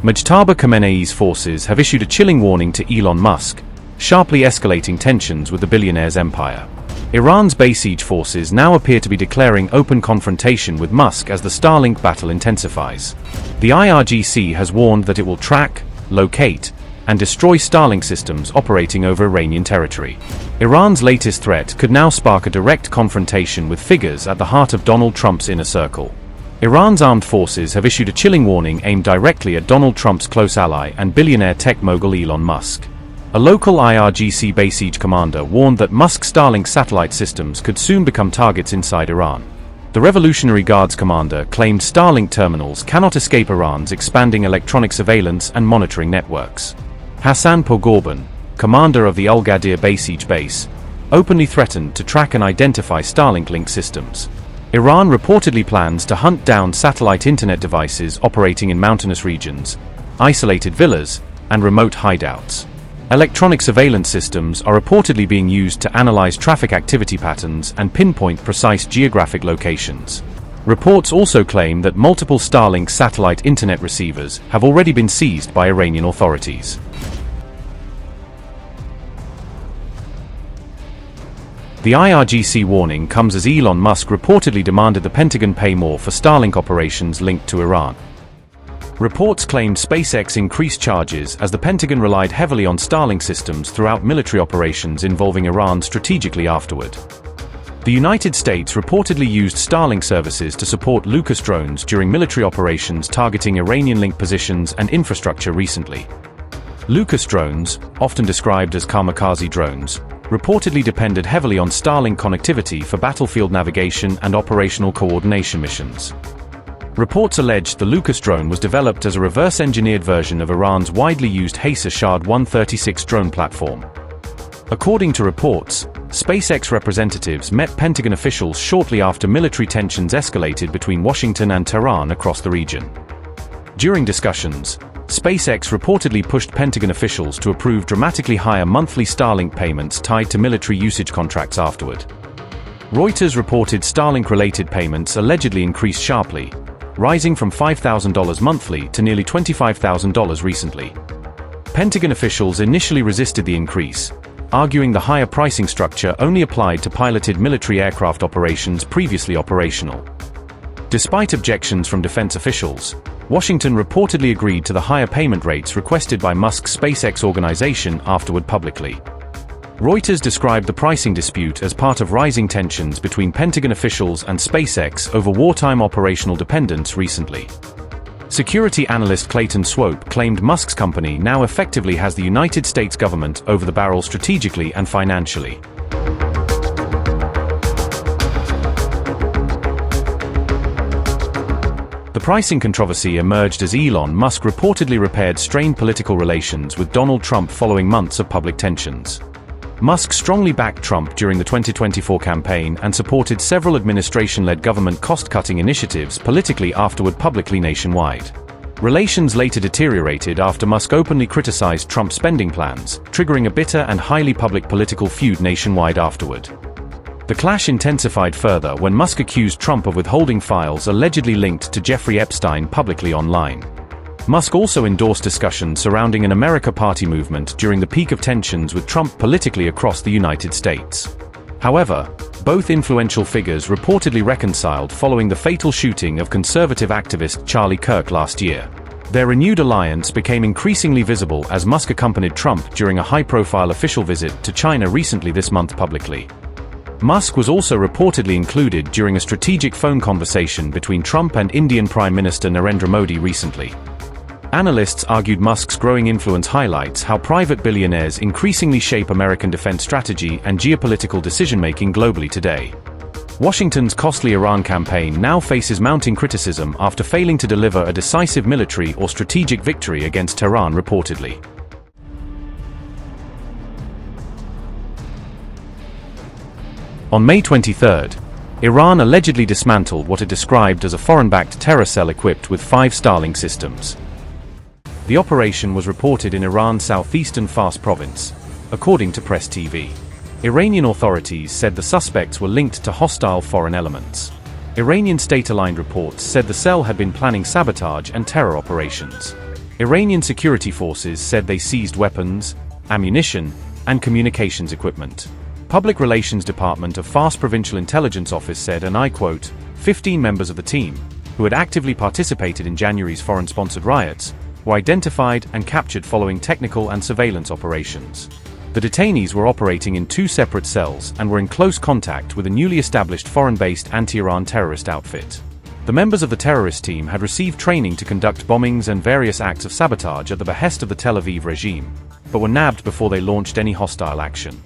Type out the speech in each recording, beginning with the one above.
Mujtaba Khamenei's forces have issued a chilling warning to Elon Musk, sharply escalating tensions with the billionaire's empire. Iran's Basij forces now appear to be declaring open confrontation with Musk as the Starlink battle intensifies. The IRGC has warned that it will track, locate, and destroy Starlink systems operating over Iranian territory. Iran's latest threat could now spark a direct confrontation with figures at the heart of Donald Trump's inner circle. Iran's armed forces have issued a chilling warning aimed directly at Donald Trump's close ally and billionaire tech mogul Elon Musk. A local IRGC Basij commander warned that Musk's Starlink satellite systems could soon become targets inside Iran. The Revolutionary Guard's commander claimed Starlink terminals cannot escape Iran's expanding electronic surveillance and monitoring networks. Hassan Pogorban, commander of the Al Ghadir Basij base, openly threatened to track and identify Starlink-linked systems. Iran reportedly plans to hunt down satellite internet devices operating in mountainous regions, isolated villas, and remote hideouts. Electronic surveillance systems are reportedly being used to analyze traffic activity patterns and pinpoint precise geographic locations. Reports also claim that multiple Starlink satellite internet receivers have already been seized by Iranian authorities. The IRGC warning comes as Elon Musk reportedly demanded the Pentagon pay more for Starlink operations linked to Iran. Reports claimed SpaceX increased charges as the Pentagon relied heavily on Starlink systems throughout military operations involving Iran strategically afterward. The United States reportedly used Starlink services to support Lucas drones during military operations targeting Iranian-linked positions and infrastructure recently. Lucas drones, often described as kamikaze drones, reportedly depended heavily on Starlink connectivity for battlefield navigation and operational coordination missions. Reports alleged the Lucas drone was developed as a reverse-engineered version of Iran's widely used Shahid 136 drone platform. According to reports, SpaceX representatives met Pentagon officials shortly after military tensions escalated between Washington and Tehran across the region. During discussions, SpaceX reportedly pushed Pentagon officials to approve dramatically higher monthly Starlink payments tied to military usage contracts afterward. Reuters reported Starlink-related payments allegedly increased sharply, rising from $5,000 monthly to nearly $25,000 recently. Pentagon officials initially resisted the increase, arguing the higher pricing structure only applied to piloted military aircraft operations previously operational. Despite objections from defense officials, Washington reportedly agreed to the higher payment rates requested by Musk's SpaceX organization afterward publicly. Reuters described the pricing dispute as part of rising tensions between Pentagon officials and SpaceX over wartime operational dependence recently. Security analyst Clayton Swope claimed Musk's company now effectively has the United States government over the barrel strategically and financially. The pricing controversy emerged as Elon Musk reportedly repaired strained political relations with Donald Trump following months of public tensions. Musk strongly backed Trump during the 2024 campaign and supported several administration-led government cost-cutting initiatives politically afterward publicly nationwide. Relations later deteriorated after Musk openly criticized Trump's spending plans, triggering a bitter and highly public political feud nationwide afterward. The clash intensified further when Musk accused Trump of withholding files allegedly linked to Jeffrey Epstein publicly online. Musk also endorsed discussions surrounding an America Party movement during the peak of tensions with Trump politically across the United States. However, both influential figures reportedly reconciled following the fatal shooting of conservative activist Charlie Kirk last year. Their renewed alliance became increasingly visible as Musk accompanied Trump during a high-profile official visit to China recently this month publicly. Musk was also reportedly included during a strategic phone conversation between Trump and Indian Prime Minister Narendra Modi recently. Analysts argued Musk's growing influence highlights how private billionaires increasingly shape American defense strategy and geopolitical decision-making globally today. Washington's costly Iran campaign now faces mounting criticism after failing to deliver a decisive military or strategic victory against Tehran reportedly. On May 23, Iran allegedly dismantled what it described as a foreign-backed terror cell equipped with 5 Starlink systems. The operation was reported in Iran's southeastern Fars province, according to Press TV. Iranian authorities said the suspects were linked to hostile foreign elements. Iranian state-aligned reports said the cell had been planning sabotage and terror operations. Iranian security forces said they seized weapons, ammunition, and communications equipment. Public Relations Department of Fars Provincial Intelligence Office said, and I quote, 15 members of the team, who had actively participated in January's foreign-sponsored riots, were identified and captured following technical and surveillance operations. The detainees were operating in 2 separate cells and were in close contact with a newly established foreign-based anti-Iran terrorist outfit. The members of the terrorist team had received training to conduct bombings and various acts of sabotage at the behest of the Tel Aviv regime, but were nabbed before they launched any hostile action.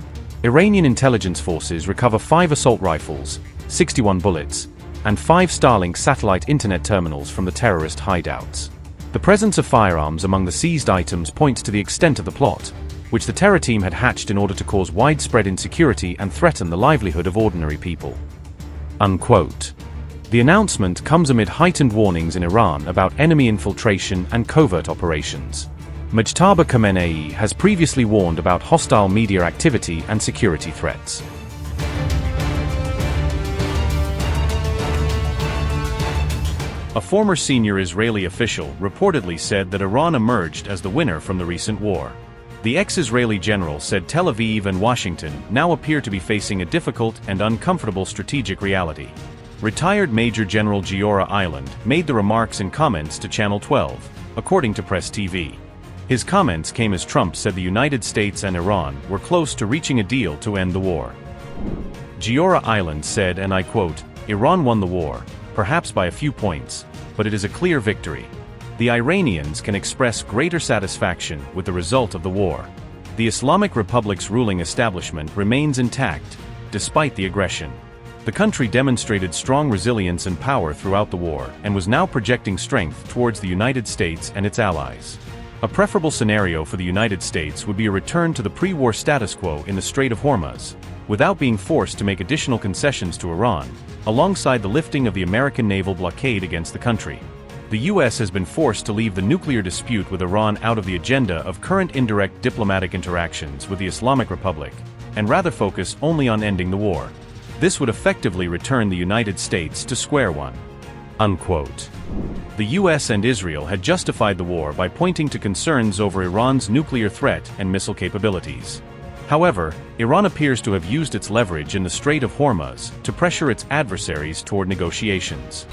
Iranian intelligence forces recover 5 assault rifles, 61 bullets, and 5 Starlink satellite internet terminals from the terrorist hideouts. The presence of firearms among the seized items points to the extent of the plot, which the terror team had hatched in order to cause widespread insecurity and threaten the livelihood of ordinary people. Unquote. The announcement comes amid heightened warnings in Iran about enemy infiltration and covert operations. Mujtaba Khamenei has previously warned about hostile media activity and security threats. A former senior Israeli official reportedly said that Iran emerged as the winner from the recent war. The ex-Israeli general said Tel Aviv and Washington now appear to be facing a difficult and uncomfortable strategic reality. Retired Major General Giora Island made the remarks in comments to Channel 12, according to Press TV. His comments came as Trump said the United States and Iran were close to reaching a deal to end the war. Giora Island said, and I quote, "Iran won the war, perhaps by a few points, but it is a clear victory. The Iranians can express greater satisfaction with the result of the war. The Islamic Republic's ruling establishment remains intact, despite the aggression. The country demonstrated strong resilience and power throughout the war and was now projecting strength towards the United States and its allies. A preferable scenario for the United States would be a return to the pre-war status quo in the Strait of Hormuz, without being forced to make additional concessions to Iran, alongside the lifting of the American naval blockade against the country. The U.S. has been forced to leave the nuclear dispute with Iran out of the agenda of current indirect diplomatic interactions with the Islamic Republic, and rather focus only on ending the war. This would effectively return the United States to square one." Unquote. The U.S. and Israel had justified the war by pointing to concerns over Iran's nuclear threat and missile capabilities. However, Iran appears to have used its leverage in the Strait of Hormuz to pressure its adversaries toward negotiations.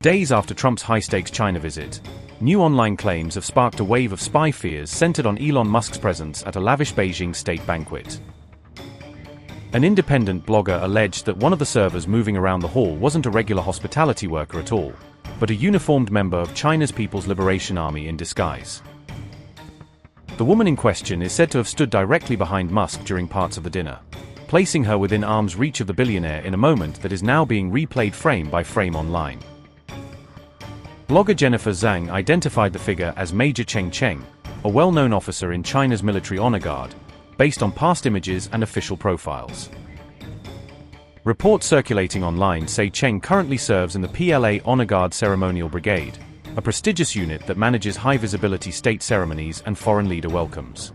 Days after Trump's high-stakes China visit, new online claims have sparked a wave of spy fears centered on Elon Musk's presence at a lavish Beijing state banquet. An independent blogger alleged that one of the servers moving around the hall wasn't a regular hospitality worker at all, but a uniformed member of China's People's Liberation Army in disguise. The woman in question is said to have stood directly behind Musk during parts of the dinner, placing her within arm's reach of the billionaire in a moment that is now being replayed frame by frame online. Blogger Jennifer Zhang identified the figure as Major Cheng Cheng, a well-known officer in China's military honor guard, based on past images and official profiles. Reports circulating online say Cheng currently serves in the PLA Honor Guard Ceremonial Brigade, a prestigious unit that manages high-visibility state ceremonies and foreign leader welcomes.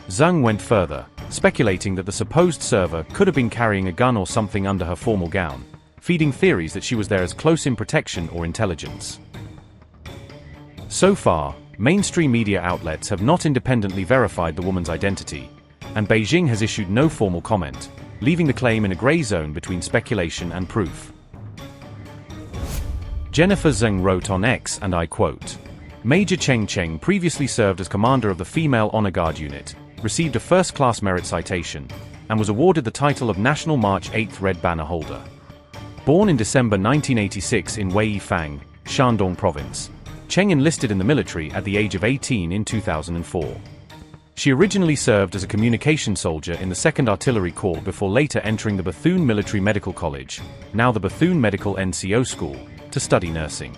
Zhang went further, speculating that the supposed server could have been carrying a gun or something under her formal gown, feeding theories that she was there as close-in protection or intelligence. So far, mainstream media outlets have not independently verified the woman's identity, and Beijing has issued no formal comment, leaving the claim in a gray zone between speculation and proof. Jennifer Zhang wrote on X, and I quote, "Major Cheng Cheng previously served as commander of the Female Honor Guard Unit, received a first-class merit citation, and was awarded the title of National March 8th Red Banner holder. Born in December 1986 in Weifang, Shandong Province, Cheng enlisted in the military at the age of 18 in 2004. She originally served as a communication soldier in the 2nd Artillery Corps before later entering the Bethune Military Medical College, now the Bethune Medical NCO School, to study nursing.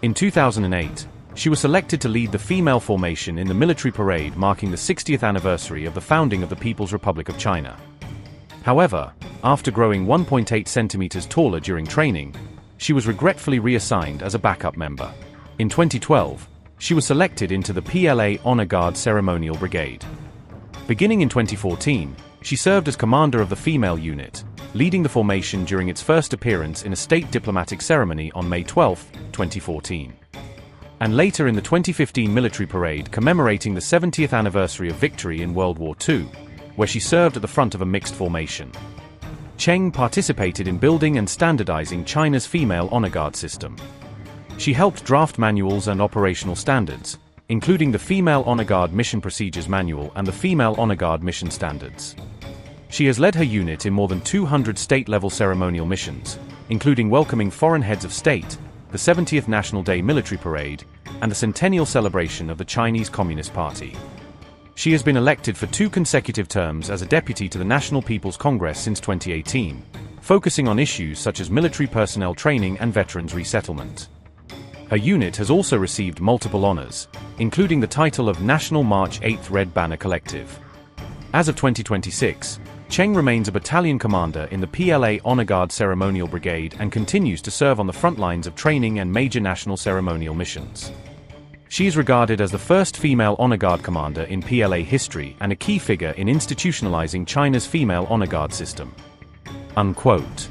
In 2008, she was selected to lead the female formation in the military parade marking the 60th anniversary of the founding of the People's Republic of China. However, after growing 1.8 centimeters taller during training, she was regretfully reassigned as a backup member. In 2012, she was selected into the PLA Honor Guard Ceremonial Brigade. Beginning in 2014, She served as commander of the female unit, leading the formation during its first appearance in a state diplomatic ceremony on May 12, 2014. And later in the 2015 military parade commemorating the 70th anniversary of victory in World War II, where she served at the front of a mixed formation. Cheng participated in building and standardizing China's female honor guard system. She helped draft manuals and operational standards, including the Female Honor Guard Mission Procedures Manual and the Female Honor Guard Mission Standards. She has led her unit in more than 200 state-level ceremonial missions, including welcoming foreign heads of state, the 70th National Day military parade, and the centennial celebration of the Chinese Communist Party. She has been elected for 2 consecutive terms as a deputy to the National People's Congress since 2018, focusing on issues such as military personnel training and veterans resettlement. Her unit has also received multiple honors, including the title of National March 8th Red Banner Collective. As of 2026, Cheng remains a battalion commander in the PLA Honor Guard Ceremonial Brigade and continues to serve on the front lines of training and major national ceremonial missions. She is regarded as the first female honor guard commander in PLA history and a key figure in institutionalizing China's female honor guard system. Unquote.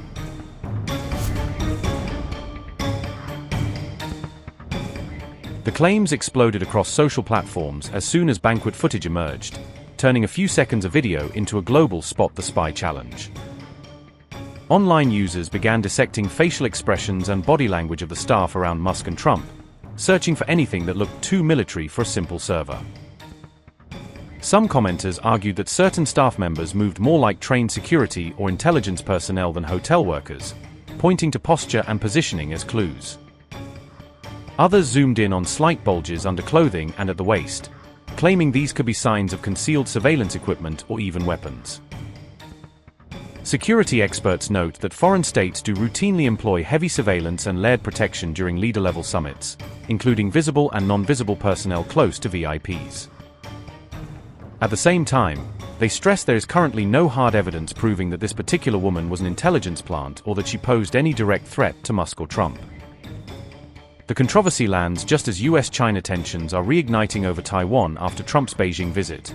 The claims exploded across social platforms as soon as banquet footage emerged, turning a few seconds of video into a global Spot the Spy challenge. Online users began dissecting facial expressions and body language of the staff around Musk and Trump, searching for anything that looked too military for a simple server. Some commenters argued that certain staff members moved more like trained security or intelligence personnel than hotel workers, pointing to posture and positioning as clues. Others zoomed in on slight bulges under clothing and at the waist, claiming these could be signs of concealed surveillance equipment or even weapons. Security experts note that foreign states do routinely employ heavy surveillance and layered protection during leader-level summits, including visible and non-visible personnel close to VIPs. At the same time, they stress there is currently no hard evidence proving that this particular woman was an intelligence plant or that she posed any direct threat to Musk or Trump. The controversy lands just as US-China tensions are reigniting over Taiwan after Trump's Beijing visit,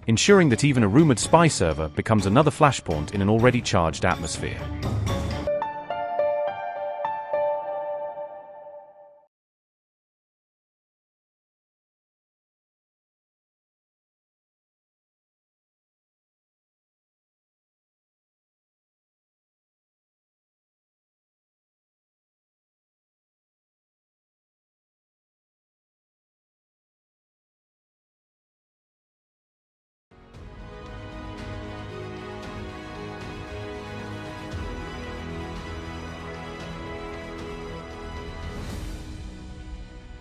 ensuring that even a rumored spy server becomes another flashpoint in an already charged atmosphere.